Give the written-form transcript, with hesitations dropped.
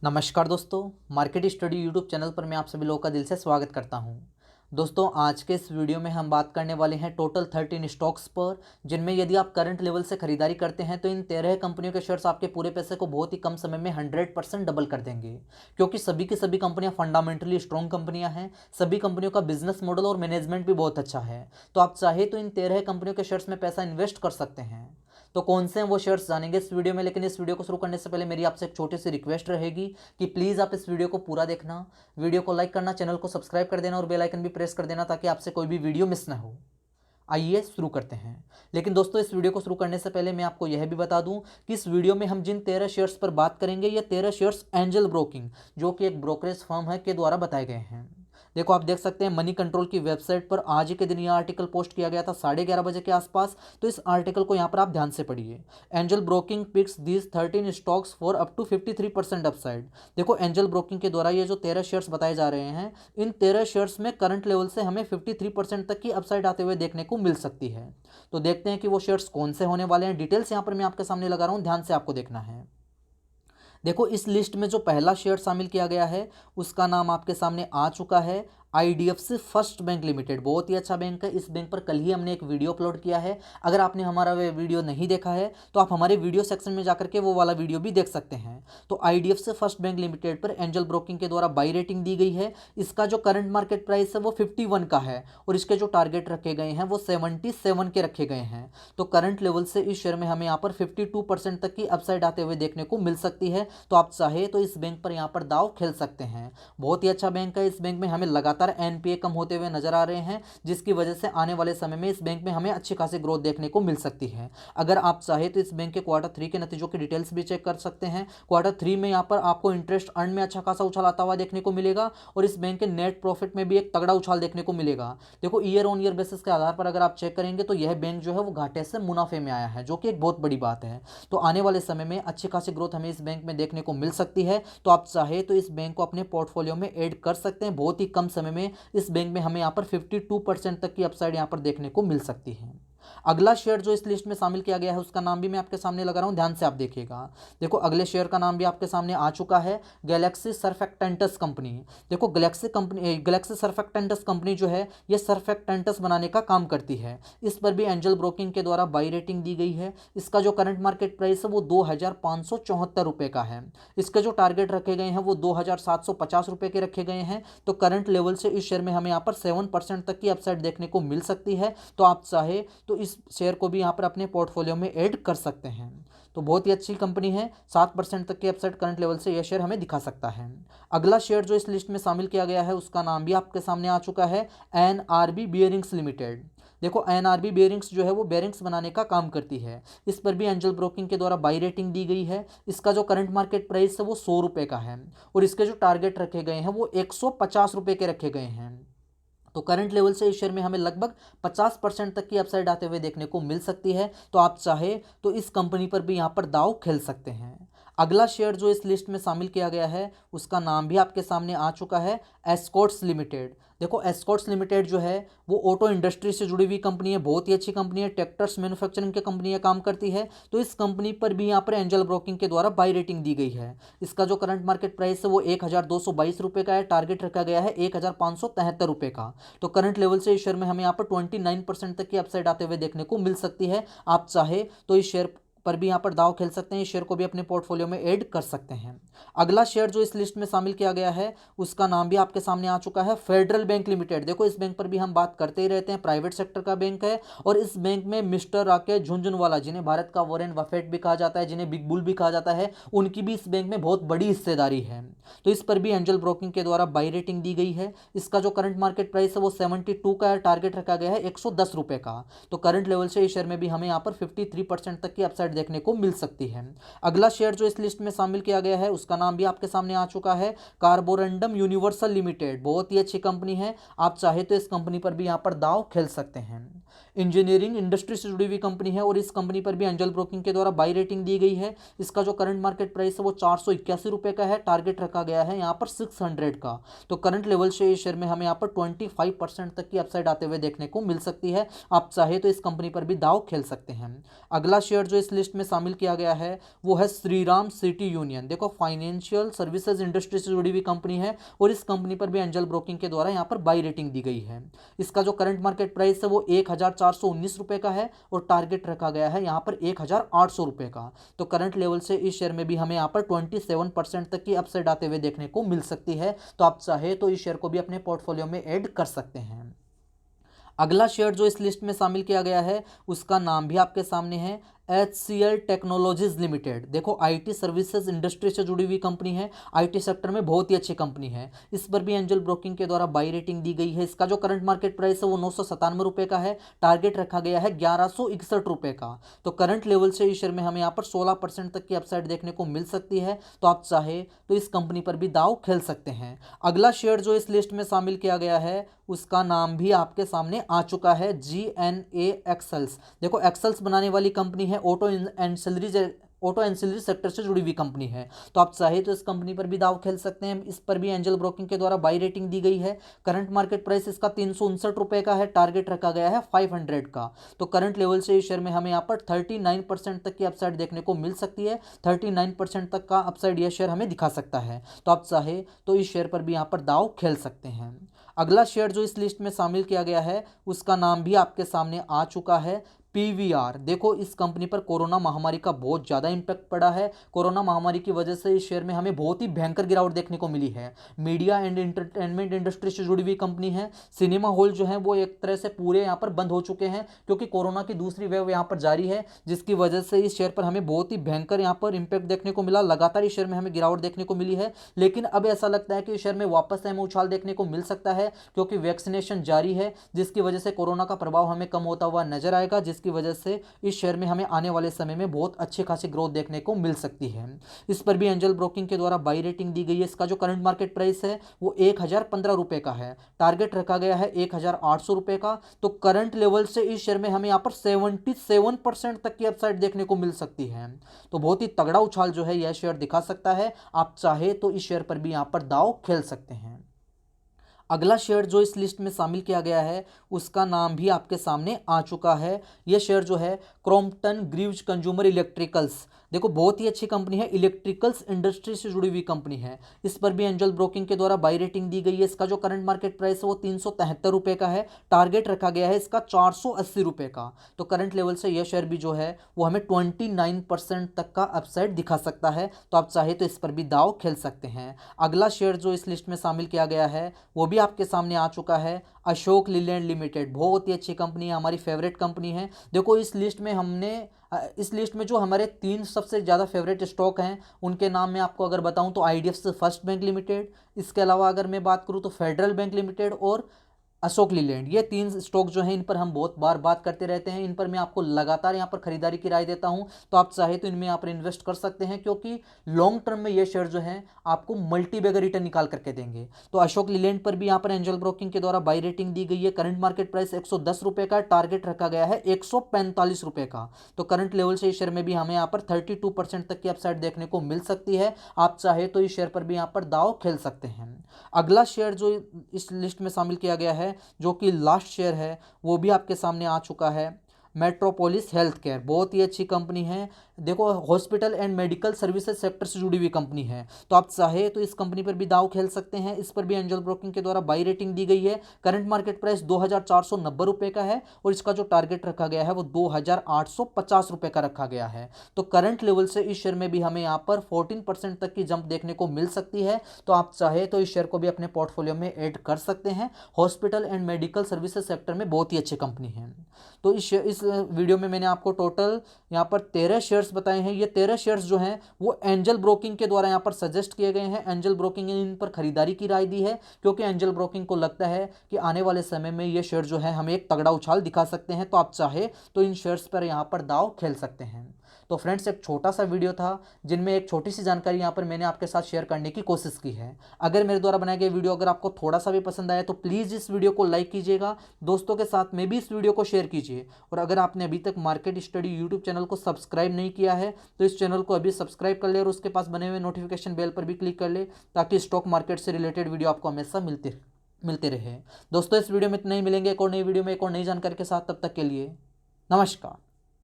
नमस्कार दोस्तों, market study YouTube channel पर मैं आप सभी लोगों का दिल से स्वागत करता हूं। दोस्तों, आज के इस वीडियो में हम बात करने वाले हैं टोटल 13 स्टॉक्स पर, जिनमें यदि आप करंट लेवल से खरीदारी करते हैं तो इन 13 कंपनियों के शेयर्स आपके पूरे पैसे को बहुत ही कम समय में 100% डबल कर देंगे। क्योंकि सभी की सभी कंपनियां फंडामेंटली स्ट्रॉन्ग कंपनियां हैं, सभी कंपनियों का बिजनेस मॉडल और मैनेजमेंट भी बहुत अच्छा है। तो आप चाहे तो इन 13 कंपनियों के शेयर्स में पैसा इन्वेस्ट कर सकते हैं। तो कौन से हैं वो शेयर्स जानेंगे इस वीडियो में, लेकिन इस वीडियो को शुरू करने से पहले मेरी आपसे एक छोटी सी रिक्वेस्ट रहेगी कि प्लीज़ आप इस वीडियो को पूरा देखना, वीडियो को लाइक करना, चैनल को सब्सक्राइब कर देना और बेल आइकन भी प्रेस कर देना ताकि आपसे कोई भी वीडियो मिस ना हो। आइए शुरू करते हैं। लेकिन दोस्तों, इस वीडियो को शुरू करने से पहले मैं आपको यह भी बता दूं कि इस वीडियो में हम जिन 13 शेयर्स पर बात करेंगे ये 13 शेयर्स एंजल ब्रोकिंग, जो कि एक ब्रोकरेज फर्म है, के द्वारा बताए गए हैं। देखो, आप देख सकते हैं मनी कंट्रोल की वेबसाइट पर आज ही के दिन यह आर्टिकल पोस्ट किया गया था 11:30 बजे के आसपास। तो इस आर्टिकल को यहाँ पर आप ध्यान से पढ़िए। Angel Broking picks these 13 stocks for up to 53% upside. देखो, एंजल ब्रोकिंग के द्वारा ये जो 13 शेयर्स बताए जा रहे हैं, इन 13 शेयर्स में करंट लेवल से हमें 53% तक की अपसाइड आते हुए देखने को मिल सकती है। तो देखते हैं कि वो शेयर्स कौन से होने वाले हैं। डिटेल्स यहाँ पर मैं आपके सामने लगा रहा हूँ, ध्यान से आपको देखना है। देखो, इस लिस्ट में जो पहला शेयर शामिल किया गया है उसका नाम आपके सामने आ चुका है, IDFC फर्स्ट बैंक लिमिटेड। बहुत ही अच्छा बैंक है। इस बैंक पर कल ही हमने एक वीडियो अपलोड किया है। अगर आपने हमारा वे वीडियो नहीं देखा है तो आप हमारे वीडियो सेक्शन में जाकर के वो वाला वीडियो भी देख सकते हैं। तो IDFC फर्स्ट बैंक लिमिटेड पर एंजल ब्रोकिंग के द्वारा बाई रेटिंग दी गई है। इसका जो करंट मार्केट प्राइस है वो 51 का है और इसके जो टारगेट रखे गए हैं वो 77 के रखे गए हैं। तो करंट लेवल से इस शेयर में हमें यहाँ पर 52% तक की अपसाइड आते हुए देखने को मिल सकती है। तो आप चाहे तो इस बैंक पर यहाँ पर दाव खेल सकते हैं। बहुत ही अच्छा बैंक है। इस बैंक में हमें लगातार NPA कम होते हुए नजर आ रहे हैं, जिसकी वजह से आने वाले समय में इस बैंक में हमें अच्छी खासी ग्रोथ देखने को मिल सकती है। अगर आप चाहे तो इस बैंक के Q3 के नतीजों की डिटेल्स भी चेक कर सकते हैं। Q3 में यहाँ पर आपको इंटरेस्ट अर्न में अच्छा खासा उछाल आता हुआ देखने को मिलेगा और इस बैंक के नेट प्रॉफिट में भी एक तगड़ा उछाल देखने को मिलेगा। देखो, ईयर ऑन ईयर बेसिस के आधार पर अगर आप चेक करेंगे तो यह बैंक जो है वो घाटे से मुनाफे में आया है, जो कि एक बहुत बड़ी बात है। तो आने वाले समय में अच्छी खासी ग्रोथ हमें इस बैंक में देखने को मिल सकती है। तो आप चाहे तो इस बैंक को अपने पोर्टफोलियो में ऐड कर सकते हैं। बहुत ही कम समय में इस बैंक में हमें यहाँ पर 52% तक की अपसाइड यहाँ पर देखने को मिल सकती है। अगला शेयर जो इस लिस्ट में शामिल किया गया है उसका नाम भी मैं आपके सामने लगा रहा हूं, ध्यान से आप देखिएगा। देखो, अगले शेयर का नाम भी आपके सामने आ चुका है, गैलेक्सी सर्फेक्टेंटस कंपनी। देखो, गैलेक्सी सर्फेक्टेंटस कंपनी जो है ये सर्फेक्टेंटस बनाने का काम करती है। इस पर भी एंजल ब्रोकिंग के द्वारा बाई रेटिंग दी गई है। इसका जो करंट मार्केट प्राइस है वो 2574 रुपये का है। इसके जो टारगेट रखे गए हैं वो 2750 रुपये के रखे गए हैं। तो करंट लेवल से इस शेयर में हमें यहाँ पर 7% तक की अपसाइड देखने को मिल सकती है। तो आप चाहे तो इस शेयर को भी यहाँ पर अपने पोर्टफोलियो में ऐड कर सकते हैं। तो बहुत ही अच्छी कंपनी है। 7% तक की अपसाइड करंट लेवल से यह शेयर हमें दिखा सकता है। अगला शेयर जो इस लिस्ट में शामिल किया गया है उसका नाम भी आपके सामने आ चुका है, NRB बियरिंग्स लिमिटेड। देखो, NRB बियरिंग्स जो है वो बेयरिंग्स बनाने का काम करती है। इस पर भी एंजल ब्रोकिंग के द्वारा बाई रेटिंग दी गई है। इसका जो करंट मार्केट प्राइस है वो 100 रुपये का है और इसके जो टारगेट रखे गए हैं वो 150 रुपये के रखे गए हैं। तो करंट लेवल से इस शेयर में हमें लगभग 50% तक की अपसाइड आते हुए देखने को मिल सकती है। तो आप चाहे तो इस कंपनी पर भी यहाँ पर दाव खेल सकते हैं। अगला शेयर जो इस लिस्ट में शामिल किया गया है उसका नाम भी आपके सामने आ चुका है, एस्कॉर्ट्स लिमिटेड। देखो, एस्कॉर्ट्स लिमिटेड जो है वो ऑटो इंडस्ट्री से जुड़ी हुई कंपनी है। बहुत ही अच्छी कंपनी है। ट्रैक्टर्स मैन्युफैक्चरिंग की कंपनी है, काम करती है। तो इस कंपनी पर भी यहाँ पर एंजल ब्रोकिंग के द्वारा बाई रेटिंग दी गई है। इसका जो करंट मार्केट प्राइस है वो 1222 रुपये का है। टारगेट रखा गया है 1573 रुपये का। तो करंट लेवल से इस शेयर में हमें यहाँ पर 29% तक की अपसाइड आते हुए देखने को मिल सकती है। आप चाहे तो इस शेयर पर भी यहाँ पर दाव खेल सकते हैं। इस शेयर को भी अपने पोर्टफोलियो में ऐड कर सकते हैं। अगला शेयर जो इस लिस्ट में शामिल किया गया है उसका नाम भी आपके सामने आ चुका है, फेडरल बैंक लिमिटेड। देखो, इस बैंक पर भी हम बात करते ही रहते हैं। प्राइवेट सेक्टर का बैंक है और इस बैंक में मिस्टर राकेश झुनझुनवाला, जिन्हें भारत का वॉरेन बफेट भी कहा जाता है, जिन्हें बिग बुल भी कहा जाता है, उनकी भी इस बैंक में बहुत बड़ी हिस्सेदारी है। तो इस पर भी एंजल ब्रोकिंग के द्वारा बाई रेटिंग दी गई है। इसका जो करंट मार्केट प्राइस है वो 72 का है। टारगेट रखा गया है 110 रुपये का। तो करंट लेवल से इस शेयर में भी हमें यहाँ पर 53% तक की अपसाइड देखने को मिल सकती है। अगला शेयर जो इस लिस्ट में शामिल किया गया है उसका नाम भी आपके सामने आ चुका है, कार्बोरंडम यूनिवर्सल लिमिटेड। बहुत ही अच्छी कंपनी है। आप चाहे तो इस कंपनी पर भी यहाँ पर दाव खेल सकते हैं। इंजीनियरिंग इंडस्ट्री से जुड़ी हुई कंपनी है और इस कंपनी पर भी एंजल ब्रोकिंग के द्वारा बाई रेटिंग दी गई है। इसका जो करंट मार्केट प्राइस है वो 481 रुपये का है, टारगेट रखा गया है यहाँ पर 600 का। तो करंट लेवल से इस शेयर में हमें यहाँ पर 25% तक की अपसाइड आते हुए देखने को मिल सकती है। आप चाहे तो इस कंपनी पर भी दांव खेल सकते हैं। अगला शेयर जो इस लिस्ट में शामिल किया गया है वो है श्रीराम सिटी यूनियन। देखो फाइनेंशियल सर्विसेज इंडस्ट्री से जुड़ी हुई कंपनी है और इस कंपनी पर भी एंजल ब्रोकिंग के द्वारा यहाँ पर बाई रेटिंग दी गई है। इसका जो करंट मार्केट प्राइस है वो 1419 रुपये का है और टारगेट रखा गया है यहाँ पर 1800 रुपये का। तो करंट लेवल से इस शेयर में भी हमें यहाँ पर 27% तक की अपसाइड आते हुए देखने को मिल सकती है। तो आप चाहे तो इस शेयर को भी अपने पोर्टफोलियो में ऐड कर सकते हैं। अगला शेयर जो इस लिस्ट में शामिल किया गया है उसका नाम भी आपके सामने है, HCL टेक्नोलॉजीज लिमिटेड। देखो आईटी सर्विसेज इंडस्ट्री से जुड़ी हुई कंपनी है, आईटी सेक्टर में बहुत ही अच्छी कंपनी है। इस पर भी एंजल ब्रोकिंग के द्वारा बाई रेटिंग दी गई है। इसका जो करंट मार्केट प्राइस है वो 997 रुपये का है, टारगेट रखा गया है 1161 रुपये का। तो करंट लेवल से इस शेयर में हमें यहाँ पर 16% तक की अपसाइड देखने को मिल सकती है। तो आप चाहे तो इस कंपनी पर भी दांव खेल सकते हैं। अगला शेयर जो इस लिस्ट में शामिल किया गया है उसका नाम भी आपके सामने आ चुका है, GNA एक्सेल्स। देखो एक्सेल्स बनाने वाली कंपनी है, ऑटो एंसिलरी सेक्टर से जुड़ी हुई कंपनी है। तो आप चाहे तो इस कंपनी पर भी दांव खेल सकते हैं। इस पर भी एंजल ब्रोकिंग के द्वारा बाई रेटिंग दी गई है। करंट मार्केट प्राइस इसका 359 रुपये का है, टारगेट रखा गया है 500 का। तो करंट लेवल से इस शेयर में हमें यहाँ पर 39% तक की अपसाइड देखने को मिल सकती है। 39% तक का अपसाइड यह शेयर हमें दिखा सकता है। तो आप चाहे तो इस शेयर पर भी यहाँ पर दांव खेल सकते हैं। अगला शेयर जो इस लिस्ट में शामिल किया गया है उसका नाम भी आपके सामने आ चुका है, PVR। देखो इस कंपनी पर कोरोना महामारी का बहुत ज़्यादा इम्पैक्ट पड़ा है। कोरोना महामारी की वजह से इस शेयर में हमें बहुत ही भयंकर गिरावट देखने को मिली है। मीडिया एंड एंटरटेनमेंट इंडस्ट्री से जुड़ी हुई कंपनी है। सिनेमा हॉल जो है वो एक तरह से पूरे यहाँ पर बंद हो चुके हैं क्योंकि कोरोना की दूसरी वेव यहाँ पर जारी है, जिसकी वजह से इस शेयर पर हमें बहुत ही भयंकर यहाँ पर इम्पैक्ट देखने को मिला। लगातार इस शेयर में हमें गिरावट देखने को मिली है, लेकिन अब ऐसा लगता है कि इस शेयर में वापस हमें उछाल देखने को मिल सकता है क्योंकि वैक्सीनेशन जारी है, जिसकी वजह से कोरोना का प्रभाव हमें कम होता हुआ नजर आएगा, जिसकी वजह से इस शेयर में हमें आने वाले समय में बहुत अच्छी खासी ग्रोथ देखने को मिल सकती है। इस पर भी एंजल ब्रोकिंग के द्वारा बाई रेटिंग दी गई है। इसका जो करंट मार्केट प्राइस है वो 1015 रुपये का है, टारगेट रखा गया है 1800 रुपये का। तो करंट लेवल से इस शेयर में हमें यहाँ पर 77% तक की अपसाइड देखने को मिल सकती है। तो बहुत ही तगड़ा उछाल जो है यह शेयर दिखा सकता है। आप चाहे तो इस शेयर पर भी यहाँ पर दांव खेल सकते हैं। अगला शेयर जो इस लिस्ट में शामिल किया गया है उसका नाम भी आपके सामने आ चुका है। यह शेयर जो है क्रॉम्पटन ग्रीव्स कंज्यूमर इलेक्ट्रिकल्स। देखो बहुत ही अच्छी कंपनी है, इलेक्ट्रिकल्स इंडस्ट्री से जुड़ी हुई कंपनी है। इस पर भी एंजल ब्रोकिंग के द्वारा बाई रेटिंग दी गई है। इसका जो करंट मार्केट प्राइस है वो 373 का है, टारगेट रखा गया है इसका 480 का। तो करंट लेवल से यह शेयर भी जो है वो हमें 29% तक का अपसाइड दिखा सकता है। तो आप चाहे तो इस पर भी दांव खेल सकते हैं। अगला शेयर जो इस लिस्ट में शामिल किया गया है वो भी आपके सामने आ चुका है, अशोक लीलैंड लिमिटेड। बहुत ही अच्छी कंपनी है, हमारी फेवरेट कंपनी है। देखो इस लिस्ट में जो हमारे 3 सबसे ज़्यादा फेवरेट स्टॉक हैं उनके नाम मैं आपको अगर बताऊं तो IDFC फर्स्ट बैंक लिमिटेड, इसके अलावा अगर मैं बात करूं तो फेडरल बैंक लिमिटेड और अशोक लीलैंड। ये 3 स्टॉक जो हैं इन पर हम बहुत बार बात करते रहते हैं। इन पर मैं आपको लगातार यहाँ पर खरीदारी की राय देता हूँ। तो आप चाहे तो इनमें यहाँ पर इन्वेस्ट कर सकते हैं क्योंकि लॉन्ग टर्म में ये शेयर जो हैं आपको मल्टी बैगर रिटर्न निकाल करके देंगे। तो अशोक लीलैंड पर भी यहाँ पर एंजल ब्रोकिंग के द्वारा बाई रेटिंग दी गई है। करंट मार्केट प्राइस 110 रुपये का, टारगेट रखा गया है 145 रुपये का। तो करंट लेवल से इस शेयर में भी हमें यहाँ पर 32% तक की अपसाइड देखने को मिल सकती है। आप चाहे तो इस शेयर पर भी यहाँ पर दांव खेल सकते हैं। अगला शेयर जो इस लिस्ट में शामिल किया गया है जो कि लास्ट शेयर है वो भी आपके सामने आ चुका है, मेट्रोपोलिस हेल्थ केयर। बहुत ही अच्छी कंपनी है। देखो hospital and medical services sector से जुड़ी हुई कंपनी है। तो आप चाहे तो इस कंपनी पर भी दांव खेल सकते हैं। इस पर भी एंजल ब्रोकिंग के द्वारा बाई रेटिंग दी गई है। करंट मार्केट प्राइस 2490 रुपये का है और इसका जो टारगेट रखा गया है वो 2850 रुपये का रखा गया है। तो करंट लेवल से इस शेयर में भी हमें यहाँ पर 14% तक की जंप देखने को मिल सकती है। तो आप चाहे तो इस शेयर को भी अपने पोर्टफोलियो में ऐड कर सकते हैं। Hospital and medical services sector में बहुत ही अच्छी कंपनी है। तो इस वीडियो में मैंने आपको टोटल यहाँ पर 13 शेयर्स बताए हैं। ये 13 शेयर्स जो हैं वो एंजल ब्रोकिंग के द्वारा यहाँ पर सजेस्ट किए गए हैं। एंजल ब्रोकिंग ने इन पर खरीदारी की राय दी है क्योंकि एंजल ब्रोकिंग को लगता है कि आने वाले समय में ये शेयर जो है हमें एक तगड़ा उछाल दिखा सकते हैं। तो आप चाहे तो इन शेयर्स पर यहाँ पर दांव खेल सकते हैं। तो फ्रेंड्स एक छोटा सा वीडियो था जिनमें एक छोटी सी जानकारी यहाँ पर मैंने आपके साथ शेयर करने की कोशिश की है। अगर मेरे द्वारा बनाए गए वीडियो अगर आपको थोड़ा सा भी पसंद आया तो प्लीज़ इस वीडियो को लाइक कीजिएगा, दोस्तों के साथ में भी इस वीडियो को शेयर कीजिए। और अगर आपने अभी तक मार्केट स्टडी यूट्यूब चैनल को सब्सक्राइब नहीं किया है तो इस चैनल को अभी सब्सक्राइब कर ले और उसके पास बने हुए नोटिफिकेशन बेल पर भी क्लिक कर ले, ताकि स्टॉक मार्केट से रिलेटेड वीडियो आपको हमेशा मिलते रहे। दोस्तों इस वीडियो में इतना ही, मिलेंगे एक और नई वीडियो में एक और नई जानकारी के साथ। तब तक के लिए नमस्कार।